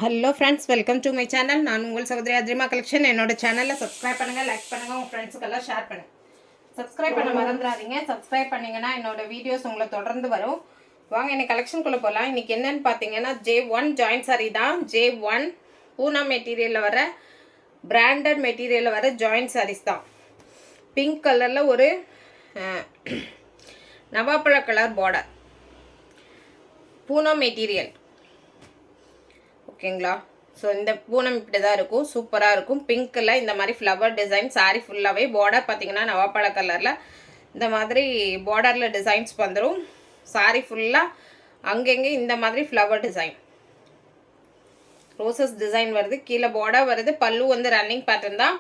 Hello friends, welcome to my channel. நான் உங்கள் சகோதரி அத்ரிமா கலெக்ஷன். என்னோட சேனலில் சப்ஸ்கிரைப் பண்ணுங்கள், லைக் பண்ணுங்கள், உங்கள் ஃப்ரெண்ட்ஸுக்கெல்லாம் ஷேர் பண்ணுங்கள். சப்ஸ்கிரைப் பண்ண மறந்துடாதீங்க. சப்ஸ்கிரைப் பண்ணிங்கன்னா என்னோட வீடியோஸ் உங்களை தொடர்ந்து வரும். வாங்க இன்னைக்கு கலெக்ஷனுக்குள்ளே போகலாம். இன்றைக்கி என்னென்னு பார்த்தீங்கன்னா J1 ஜாயின்ட் சாரீ தான். J1 பூனா மெட்டீரியலில் வர பிராண்டட் மெட்டீரியலில் வர ஜாயின்ட் சாரீஸ் தான். பிங்க் கலரில் ஒரு நவாப்பழ கலர் பார்டர், பூனா மெட்டீரியல். ஓகேங்களா? ஸோ இந்த பூனம் இப்படி தான் இருக்கும், சூப்பராக இருக்கும். பிங்க்கில் இந்த மாதிரி ஃப்ளவர் டிசைன். சாரீ ஃபுல்லாகவே பார்டர் பார்த்தீங்கன்னா நவாப்பழ கலரில் இந்த மாதிரி பார்டரில் டிசைன்ஸ் வந்துடும். சாரீ ஃபுல்லாக அங்கங்கே இந்த மாதிரி ஃப்ளவர் டிசைன், ரோசஸ் டிசைன் வருது. கீழே பார்டர் வருது. பல்லு வந்து ரன்னிங் பேட்டர்ன் தான்.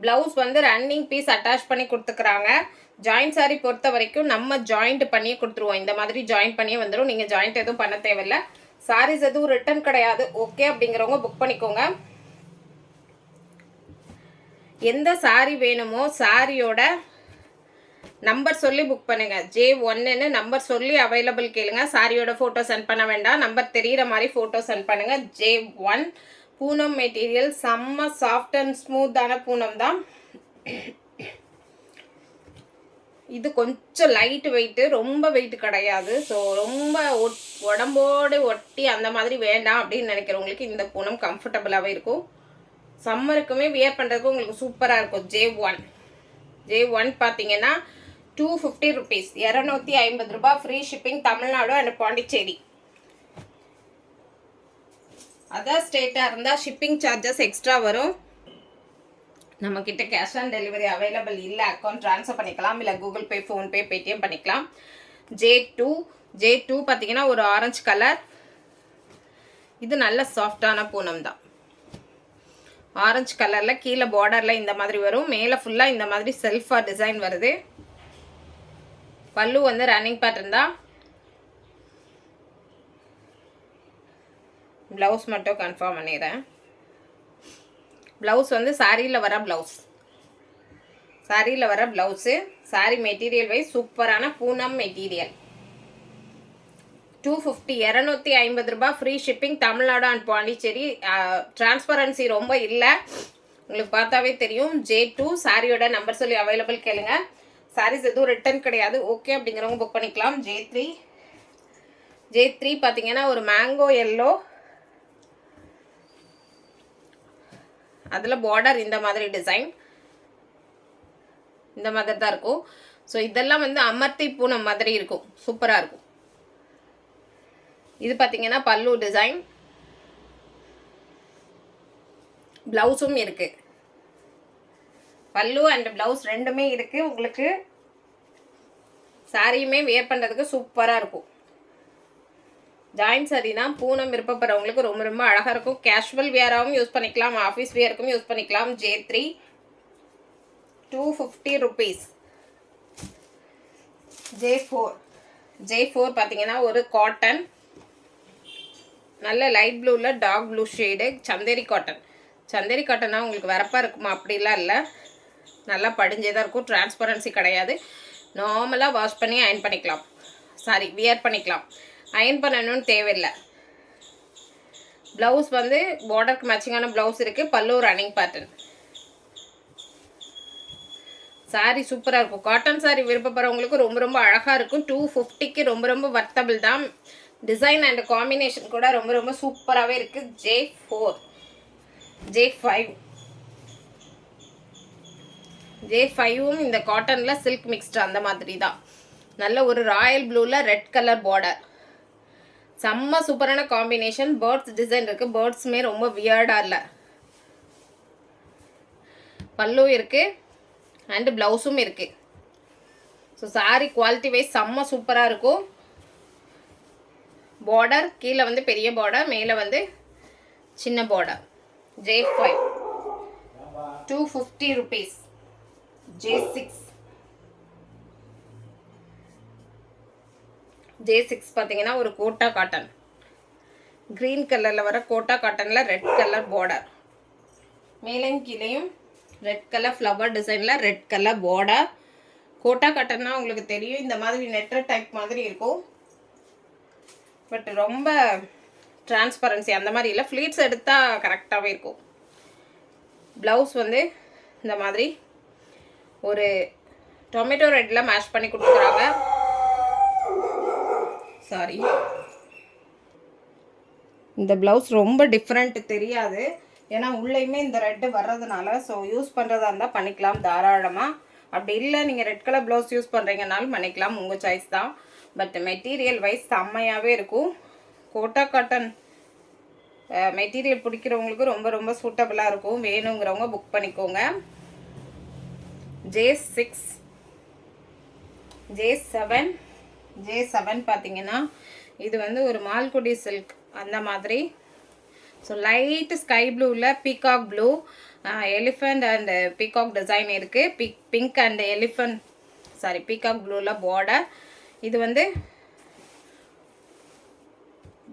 ப்ளவுஸ் வந்து ரன்னிங் பீஸ் அட்டாச் பண்ணி கொடுத்துக்கிறாங்க. ஜாயிண்ட் சாரீ பொறுத்த வரைக்கும் நம்ம ஜாயிண்ட் பண்ணியே கொடுத்துருவோம். இந்த மாதிரி ஜாயிண்ட் பண்ணியே வந்துடும். நீங்கள் ஜாயிண்ட் எதுவும் பண்ண தேவையில்லை. சாரீஸ் எதுவும் ரிட்டர்ன் கிடையாது. ஓகே அப்படிங்கிறவங்க புக் பண்ணிக்கோங்க. எந்த சாரீ வேணுமோ சாரியோட நம்பர் சொல்லி புக் பண்ணுங்க. J1ன்னு நம்பர் சொல்லி அவைலபிள் கேளுங்க. சாரியோட ஃபோட்டோ சென்ட் பண்ண வேண்டாம். நம்பர் தெரிகிற மாதிரி ஃபோட்டோ சென்ட் பண்ணுங்க. J1 பூனம் மெட்டீரியல், செம்ம சாஃப்ட் அண்ட் ஸ்மூத்தான பூனம் தான். இது கொஞ்சம் லைட் வெயிட்டு, ரொம்ப வெயிட் கிடையாது. ஸோ ரொம்ப உடம்போடு ஒட்டி அந்த மாதிரி வேண்டாம் அப்படின்னு நினைக்கிறவங்களுக்கு இந்த பூனம் கம்ஃபர்டபுளாகவே இருக்கும். சம்மருக்குமே வியர் பண்ணுறதுக்கு உங்களுக்கு சூப்பராக இருக்கும். J1 பார்த்தீங்கன்னா 250 ருபீஸ், 250 ரூபாய். Free shipping Tamil Nadu and Pondicherry. Other ஸ்டேட்டாக இருந்தால் ஷிப்பிங் சார்ஜஸ் எக்ஸ்ட்ரா வரும். நம்மக்கிட்ட கேஷ் ஆன் டெலிவரி அவைலபிள் இல்லை. அக்கௌண்ட் ட்ரான்ஸ்ஃபர் பண்ணிக்கலாம், இல்லை கூகுள் பே, ஃபோன்பே, பேடிஎம் பண்ணிக்கலாம். J2 பார்த்தீங்கன்னா ஒரு ஆரஞ்சு கலர். இது நல்ல சாஃப்டான பூனம் தான். ஆரஞ்சு கலரில் கீழே பார்டரில் இந்த மாதிரி வரும். மேலே ஃபுல்லாக இந்த மாதிரி செல்ஃபாக டிசைன் வருது. பல்லு வந்து ரன்னிங் பேட்டர்ன் தான். ப்ளவுஸ் மட்டும் கன்ஃபார்ம் பண்ணிடுறேன். ப்ளவுஸ் வந்து சாரியில் வர ப்ளவுஸு. சாரி மெட்டீரியல் வைஸ் சூப்பரான பூனம் மெட்டீரியல். 250, 250 ரூபாய். Free shipping Tamil Nadu and Pondicherry. Transparency ரொம்ப இல்லை, உங்களுக்கு பார்த்தாவே தெரியும். J2 சாரியோட நம்பர் சொல்லி அவைலபிள் கேளுங்க. சாரீஸ் எதுவும் ரிட்டர்ன் கிடையாது. ஓகே அப்படிங்கிறவங்க புக் பண்ணிக்கலாம். J3 பார்த்தீங்கன்னா ஒரு மேங்கோ எல்லோ, அதில் பார்டர் இந்த மாதிரி டிசைன், இந்த மாதிரி தான் இருக்கும். ஸோ இதெல்லாம் வந்து அமர்த்தி பூனம் மாதிரி இருக்கும், சூப்பராக இருக்கும். இது பார்த்தீங்கன்னா பல்லு டிசைன். ப்ளவுஸும் இருக்குது. பல்லு அண்ட் ப்ளவுஸ் ரெண்டுமே இருக்குது. உங்களுக்கு சாரியுமே வியர் பண்ணுறதுக்கு சூப்பராக இருக்கும். ஜாயின்ட் சாரீ தான். பூனம் விருப்பப்படுறவங்களுக்கு ரொம்ப ரொம்ப அழகாக இருக்கும். கேஷுவல் வியராகவும் யூஸ் பண்ணிக்கலாம், ஆஃபீஸ் வியருக்கும் யூஸ் பண்ணிக்கலாம். J3 250 rupees. J4 பார்த்தீங்கன்னா ஒரு காட்டன், நல்ல லைட் ப்ளூவில் டார்க் ப்ளூ ஷேடு. சந்தேரி காட்டன்னா உங்களுக்கு வரப்பாக இருக்குமா? அப்படிலாம் இல்லை, நல்லா படிஞ்சே தான் இருக்கும். டிரான்ஸ்பரன்சி கிடையாது. நார்மலாக வாஷ் பண்ணி அயன் பண்ணிக்கலாம், வியர் பண்ணிக்கலாம். அயன் பண்ணணும்னு தேவையில்லை. ப்ளவுஸ் வந்து பார்டருக்கு மேட்சிங்கான ப்ளவுஸ் இருக்குது. பல்லு ரன்னிங் பேட்டர்ன். சாரீ சூப்பராக இருக்கும். காட்டன் சாரீ விருப்பப்படுறவங்களுக்கு ரொம்ப ரொம்ப அழகாக இருக்கும். 250க்கு ரொம்ப ரொம்ப வர்த்தபிள் தான். டிசைன் அண்ட் காம்பினேஷன் கூட ரொம்ப ரொம்ப சூப்பராகவே இருக்குது. J5ம் இந்த காட்டனில் சில்க் மிக்ஸ்டு அந்த மாதிரி தான். நல்ல ஒரு ராயல் ப்ளூவில் ரெட் கலர் பார்டர், செம்ம சூப்பரான காம்பினேஷன். பேர்ட்ஸ் டிசைன் இருக்குது. பேர்ட்ஸுமே ரொம்ப வியர்டாக இல்லை. பல்லு இருக்குது அண்டு ப்ளவுஸும் இருக்குது. ஸோ சாரீ குவாலிட்டி வைஸ் செம்ம சூப்பராக இருக்கும். பார்டர் கீழே வந்து பெரிய பார்டர், மேலே வந்து சின்ன பார்டர். J5 250 rupees. J6 பார்த்தீங்கன்னா ஒரு கோட்டா காட்டன், க்ரீன் கலரில் வர கோட்டா காட்டனில் ரெட் கலர் பார்டர். மேலேயும் கீழேயும் ரெட் கலர் ஃப்ளவர் டிசைனில் ரெட் கலர் பார்டர். கோட்டா காட்டன்னா உங்களுக்கு தெரியும், இந்த மாதிரி நெட்டர் டைப் மாதிரி இருக்கும். பட் ரொம்ப டிரான்ஸ்பரன்சி அந்த மாதிரி இல்லை, ஃப்ளீட்ஸ் எடுத்தால் கரெக்டாகவே இருக்கும். ப்ளவுஸ் வந்து இந்த மாதிரி ஒரு டொமேட்டோ ரெட்டில் மேஷ் பண்ணி கொடுத்துக்கிறாங்க. சாரி, இந்த ப்ளவுஸ் ரொம்ப டிஃப்ரெண்ட் தெரியாது, ஏன்னா உள்ளேயுமே இந்த ரெட்டு வர்றதுனால. ஸோ யூஸ் பண்ணுறதா இருந்தால் பண்ணிக்கலாம் தாராளமாக. அப்படி இல்லை நீங்கள் ரெட் கலர் ப்ளவுஸ் யூஸ் பண்ணுறீங்கனாலும் பண்ணிக்கலாம், உங்கள் சாய்ஸ் தான். பட் மெட்டீரியல் வைஸ் செம்மையாகவே இருக்கும். கோட்டா காட்டன் மெட்டீரியல் பிடிக்கிறவங்களுக்கு ரொம்ப ரொம்ப சூட்டபுளாக இருக்கும். வேணுங்கிறவங்க புக் பண்ணிக்கோங்க. J6 J7 பார்த்தீங்கன்னா இது வந்து ஒரு மால்குடி சில்க் அந்த மாதிரி. ஸோ லைட் ஸ்கை ப்ளூவில் peacock blue, elephant and peacock design இருக்குது. பிங்க் அண்ட் எலிஃபண்ட் பீகாக் ப்ளூவில் பார்டர். இது வந்து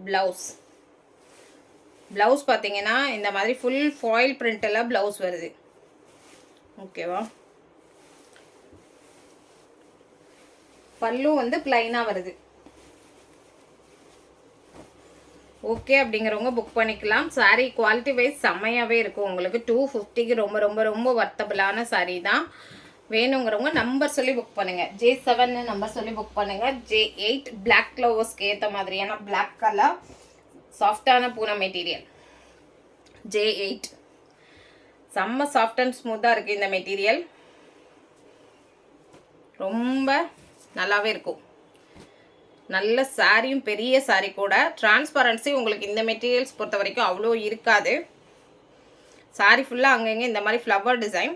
ப்ளவுஸ் பார்த்தீங்கன்னா இந்த மாதிரி ஃபுல் ஃபாயில் பிரிண்டில் ப்ளவுஸ் வருது. ஓகேவா? பல்லு வந்து பிளைனாக வருது. ஓகே அப்படிங்கிறவங்க புக் பண்ணிக்கலாம். சாரீ குவாலிட்டி வைஸ் செம்மையாகவே இருக்கும். உங்களுக்கு 250க்கு ரொம்ப ரொம்ப ரொம்ப வர்த்தபிளான சாரீ தான். வேணுங்கிறவங்க நம்பர் சொல்லி புக் பண்ணுங்கள். J7 நம்பர் சொல்லி புக் பண்ணுங்கள். J8 பிளாக் க்ளோவர்ஸ்க்கு ஏற்ற மாதிரியான பிளாக் கலர் சாஃப்டான பூனம் மெட்டீரியல். J8 செம்ம சாஃப்ட் அண்ட் ஸ்மூத்தாக இருக்குது இந்த மெட்டீரியல். ரொம்ப நல்லாவே இருக்கும். நல்ல சாரியும் பெரிய சாரி கூட. டிரான்ஸ்பரன்சி உங்களுக்கு இந்த மெட்டீரியல்ஸ் பொறுத்த வரைக்கும் அவ்வளோ இருக்காது. சாரி ஃபுல்லாக அங்கங்கே இந்த மாதிரி ஃப்ளவர் டிசைன்.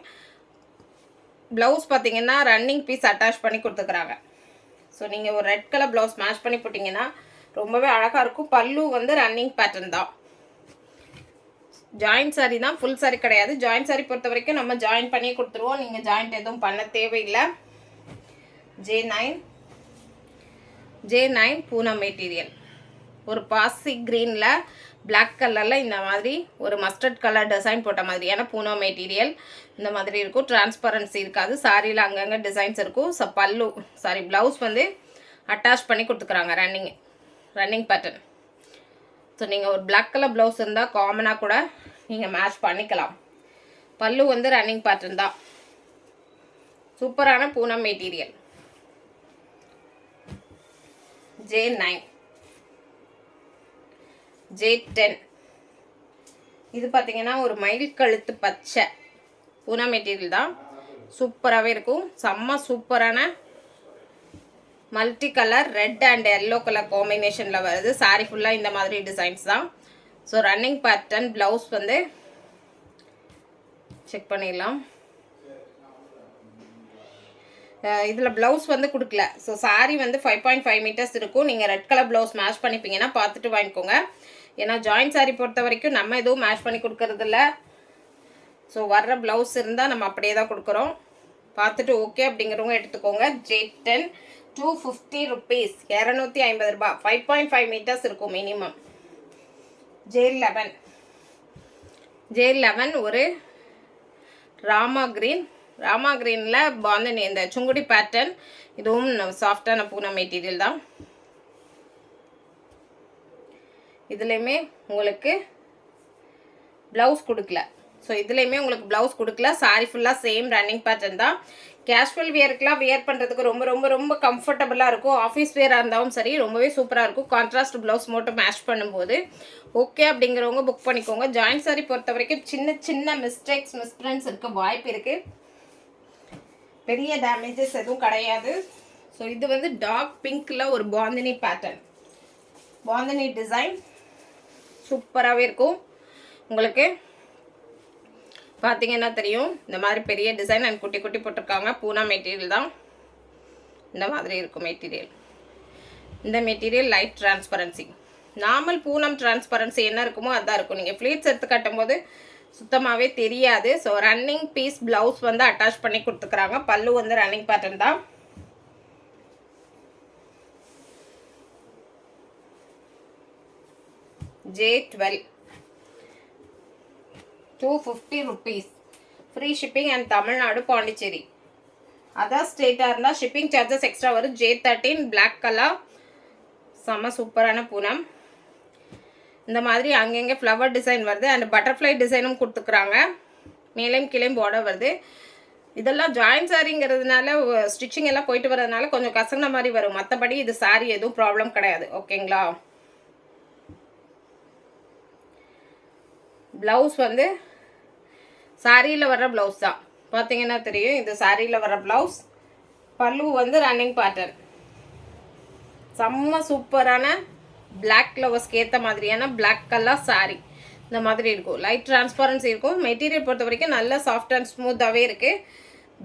ப்ளவுஸ் பார்த்தீங்கன்னா ரன்னிங் பீஸ் அட்டாச் பண்ணி கொடுத்துக்கிறாங்க. ஸோ நீங்கள் ஒரு ரெட் கலர் ப்ளவுஸ் மேட்ச் பண்ணி போட்டிங்கன்னா ரொம்பவே அழகாக இருக்கும். பல்லு வந்து ரன்னிங் பேட்டர்ன் தான். ஜாயின்ட் சாரி தான், ஃபுல் சாரி கிடையாது. ஜாயின்ட் சாரி பொறுத்த வரைக்கும் நம்ம ஜாயின் பண்ணி கொடுத்துருவோம். நீங்கள் ஜாயிண்ட் எதுவும் பண்ண தேவையில்லை. J9 Poonam material. ஒரு பாசி க்ரீனில் பிளாக் கலரில் இந்த மாதிரி ஒரு மஸ்டர்ட் கலர் டிசைன் போட்ட மாதிரியான பூனம் மெட்டீரியல் இந்த மாதிரி இருக்கும். டிரான்ஸ்பரன்சி இருக்காது. சாரியில் அங்கங்கே டிசைன்ஸ் இருக்கும். பல்லு ப்ளவுஸ் வந்து அட்டாச் பண்ணி கொடுத்துக்குறாங்க. Running pattern. ஸோ நீங்கள் ஒரு பிளாக் கலர் ப்ளவுஸ் இருந்தால் காமனாக கூட நீங்கள் மேட்ச் பண்ணிக்கலாம். பல்லு வந்து ரன்னிங் பேட்டர்ன் தான். சூப்பரான பூனம் மெட்டீரியல். J9 J10 இது பார்த்தீங்கன்னா ஒரு மயில் கழுத்து பச்சை பூனம் மெட்டீரியல் தான். சூப்பராகவே இருக்கும். செம்ம சூப்பரான multi colour red and yellow colour காம்பினேஷனில் வருது. சாரி ஃபுல்லாக இந்த மாதிரி டிசைன்ஸ் தான். So running pattern. ப்ளவுஸ் வந்து செக் பண்ணிடலாம். இதில் ப்ளவுஸ் வந்து கொடுக்கல. ஸோ சாரீ வந்து 5.5 மீட்டர்ஸ் இருக்கும். நீங்கள் ரெட் கலர் ப்ளவுஸ் மேட்ச் பண்ணிப்பீங்கன்னா பார்த்துட்டு வாங்கிக்கோங்க. ஏன்னா ஜாயின்ட் சாரீ பொறுத்த வரைக்கும் நம்ம எதுவும் மேட்ச் பண்ணி கொடுக்கறதில்ல. ஸோ வர்ற ப்ளவுஸ் இருந்தால் நம்ம அப்படியே தான் கொடுக்குறோம். பார்த்துட்டு ஓகே அப்படிங்கிறவங்க எடுத்துக்கோங்க. J10 250 rupees, 250 ரூபாய். 5.5 மீட்டர்ஸ் இருக்கும் மினிமம். J11 ஒரு ராமா கிரீனில் பாந்தனி இந்த சுங்குடி பேட்டர்ன். இதுவும் சாஃப்டான பூனம் மெட்டீரியல் தான். இதுலேயுமே உங்களுக்கு ப்ளவுஸ் கொடுக்கல. ஸோ இதுலேயுமே உங்களுக்கு ப்ளவுஸ் கொடுக்கல. சாரி ஃபுல்லாக சேம் ரன்னிங் பேட்டர்ன் தான். கேஷுவல் வியருக்குலாம் வியர் பண்ணுறதுக்கு ரொம்ப ரொம்ப ரொம்ப கம்ஃபர்டபுளாக இருக்கும். ஆஃபீஸ் வியராக இருந்தாலும் சரி ரொம்பவே சூப்பராக இருக்கும். கான்ட்ராஸ்ட் ப்ளவுஸ் மட்டும் மேட்ச் பண்ணும்போது ஓகே அப்படிங்கிறவங்க புக் பண்ணிக்கோங்க. ஜாயின்ட் சாரி பொறுத்த வரைக்கும் சின்ன சின்ன மிஸ்பிரிண்ட்ஸ் இருக்க வாய்ப்பு இருக்குது. பெரிய டேமேஜஸ் எதுவும் கிடையாது. ஸோ இது வந்து டார்க் பிங்க்கில் ஒரு பாந்தினி பேட்டர்ன், பாந்தினி டிசைன் சூப்பராகவே இருக்கும். உங்களுக்கு பார்த்தீங்கன்னா தெரியும் இந்த மாதிரி பெரிய டிசைன் அண்ட் குட்டி குட்டி போட்டிருக்காங்க. பூனா மெட்டீரியல் தான். இந்த மாதிரி இருக்கும் மெட்டீரியல். இந்த material light transparency. Normal Poonam transparency என்ன இருக்குமோ அதான் இருக்கும். நீங்கள் ஃப்ளீட்ஸ் எடுத்து கட்டும்போது சுத்தமாகவே தெரியாது. ஸோ ரன்னிங் பீஸ் ப்ளவுஸ் வந்து அட்டாச் பண்ணி கொடுத்துக்கிறாங்க. பல்லு வந்து ரன்னிங் பேட்டர்ன் தான். J12 250 rupees. Free shipping and Tamil Nadu Pondicherry. அதான் ஸ்டேட்டாக இருந்தால் ஷிப்பிங் சார்ஜஸ் எக்ஸ்ட்ரா வரும். J13 பிளாக் கலர் செம்ம சூப்பரான பூனம். இந்த மாதிரி அங்கங்கே ஃப்ளவர் டிசைன் வருது அண்ட் பட்டர்ஃப்ளை டிசைனும் கொடுத்துக்குறாங்க. மேலேயும் கீழேயும் பார்டர் வருது. இதெல்லாம் ஜாயின்ட் சாரிங்கிறதுனால ஸ்டிச்சிங் எல்லாம் போயிட்டு வரதுனால கொஞ்சம் கசங்கின மாதிரி வரும். மற்றபடி இது சாரி எதுவும் ப்ராப்ளம் கிடையாது. ஓகேங்களா? ப்ளவுஸ் வந்து சாரியில் வர்ற ப்ளவுஸ் தான். பார்த்தீங்கன்னா தெரியும், இது சாரியில் வர்ற ப்ளவுஸ். பல்லு வந்து ரன்னிங் பேட்டர்ன். செம்ம சூப்பரான பிளாக் ஃப்ளவர்ஸ்க்கு ஏற்ற மாதிரியான பிளாக் கலர் சாரி இந்த மாதிரி இருக்கும். லைட் டிரான்ஸ்பரன்சி இருக்கும். மெட்டீரியல் பொறுத்த வரைக்கும் நல்ல சாஃப்ட் அண்ட் ஸ்மூத்தாகவே இருக்குது.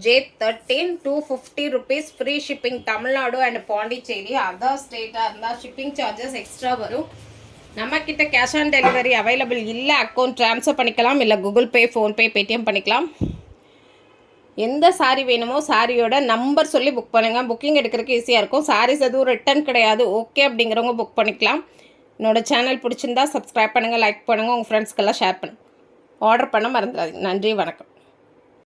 J13 250 rupees free shipping. Tamil Nadu and Pondicherry. Other ஸ்டேட்டாக இருந்தால் ஷிப்பிங் சார்ஜஸ் எக்ஸ்ட்ரா வரும். நம்மக்கிட்ட கேஷ் ஆன் டெலிவரி அவைலபிள் இல்லை. அக்கௌண்ட் ட்ரான்ஸ்ஃபர் பண்ணிக்கலாம், இல்லை கூகுள் பே, ஃபோன்பே, பேடிஎம் பண்ணிக்கலாம். எந்த சாரீ வேணுமோ சாரியோட நம்பர் சொல்லி புக் பண்ணுங்கள். புக்கிங் எடுக்கிறதுக்கு ஈஸியாக இருக்கும். சாரீஸ் எதுவும் ரிட்டன் கிடையாது. ஓகே அப்படிங்கிறவங்க புக் பண்ணிக்கலாம். என்னோடய சேனல் பிடிச்சிருந்தா சப்ஸ்கிரைப் பண்ணுங்கள், லைக் பண்ணுங்கள், உங்கள் ஃப்ரெண்ட்ஸ்க்கெல்லாம் ஷேர் பண்ணுங்கள். ஆர்டர் பண்ண மறந்துடாதீங்க. நன்றி, வணக்கம்.